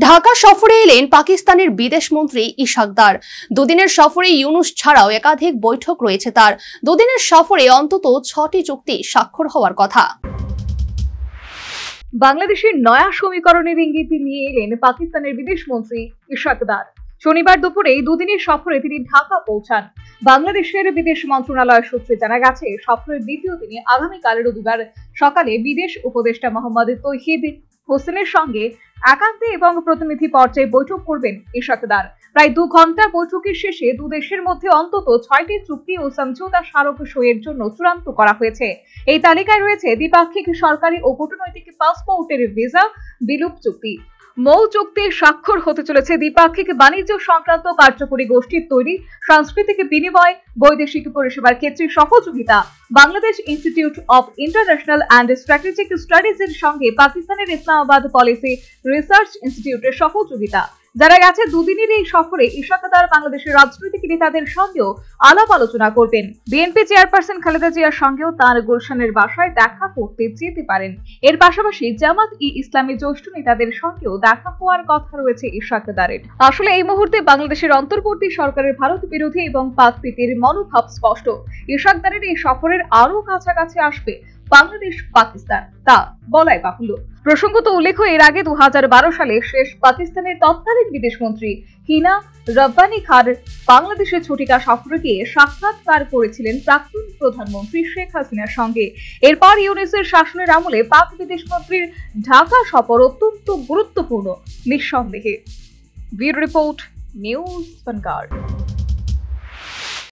ঢাকা সফরে এলেন পাকিস্তানের বিদেশ মন্ত্রী ইশাক দার। দুদিনের সফরে ইউনূস ছাড়াও একাধিক বৈঠক রয়েছে তার। দুদিনের সফরে অন্তত 6টি চুক্তি স্বাক্ষর হওয়ার কথা। বাংলাদেশের নয়া সমীকরণের ইঙ্গিত নিয়ে এলেন পাকিস্তানের বিদেশ মন্ত্রী ইশাক দার। শনিবার দুপুরে দুদিনের সফরে তিনি ঢাকা পৌঁছান। বাংলাদেশের বিদেশ মন্ত্রণালয় সূত্রে জানা গেছে, সফরের দ্বিতীয় দিনে আগামীকাল রবিবার সকালে বিদেশ উপদেষ্টা মোহাম্মদ তৌহিদ হোসেনের সঙ্গে একান্তে এবং প্রতিনিধি পর্যায়ে বৈঠক করবেন ইশাক দার। প্রায় 2 ঘন্টার বৈঠকের শেষে দুদেশের মধ্যে অন্তত 6টি চুক্তি ও সমঝোতা স্মারক সইয়ের জন্য চূড়ান্ত করা হয়েছে। এই তালিকায় রয়েছে দ্বিপাক্ষিক সরকারি ও কূটনৈতিক পাসপোর্টের ভিসা বিলুপ চুক্তি। মৌ চুক্তি স্বাক্ষর হতে চলেছে দ্বিপাক্ষিক বাণিজ্য সংক্রান্ত কার্যকরী গোষ্ঠীর তৈরি, সাংস্কৃতিক বিনিময়, বৈদেশিক পরিষেবার ক্ষেত্রে সহযোগিতা, Bangladesh institute of international and strategic স্টাডিজের সঙ্গে পাকিস্তানের ইসলামাবাদ পলিসি রিসার্চ ইনস্টিটিউটের সহযোগিতা। জানা গেছে, দুদিনের এই সফরে ইশাক দার বাংলাদেশের রাজনৈতিক নেতাদের সঙ্গেও আলাপ আলোচনা করবেন। বিএনপি চেয়ারপারসন খালেদা জিয়ার সঙ্গেও তার গুলশানের বাসায় দেখা করতে যেতে পারেন। এর পাশাপাশি জামাত-ই-ইসলামী জ্যেষ্ঠ নেতাদের সঙ্গেও দেখা হওয়ার কথা রয়েছে ইশাক দারের। আসলে এই মুহূর্তে বাংলাদেশের অন্তর্বর্তী সরকারের ভারত বিরোধী এবং পাক প্রীতির মনোভাব স্পষ্ট। ইশাক দারের এই সফরের আরো কাছাকাছি আসবে বাংলাদেশ পাকিস্তান, তা বলাই বাহুল্য। প্রসঙ্গত উল্লেখ্য, এর আগে 2012 সালে শেষ পাকিস্তানের তৎকালীন বিদেশমন্ত্রী হিনা রব্বানী খান বাংলাদেশের ছুটিকা সফরে গিয়ে সাক্ষাৎকার করেছিলেন প্রাক্তন প্রধানমন্ত্রী শেখ হাসিনার সঙ্গে। এরপর ইউনূসের শাসনের আমলে পাক বিদেশমন্ত্রীর ঢাকা সফর অত্যন্ত গুরুত্বপূর্ণ নিঃসন্দেহে। Bureau report, news vanguard.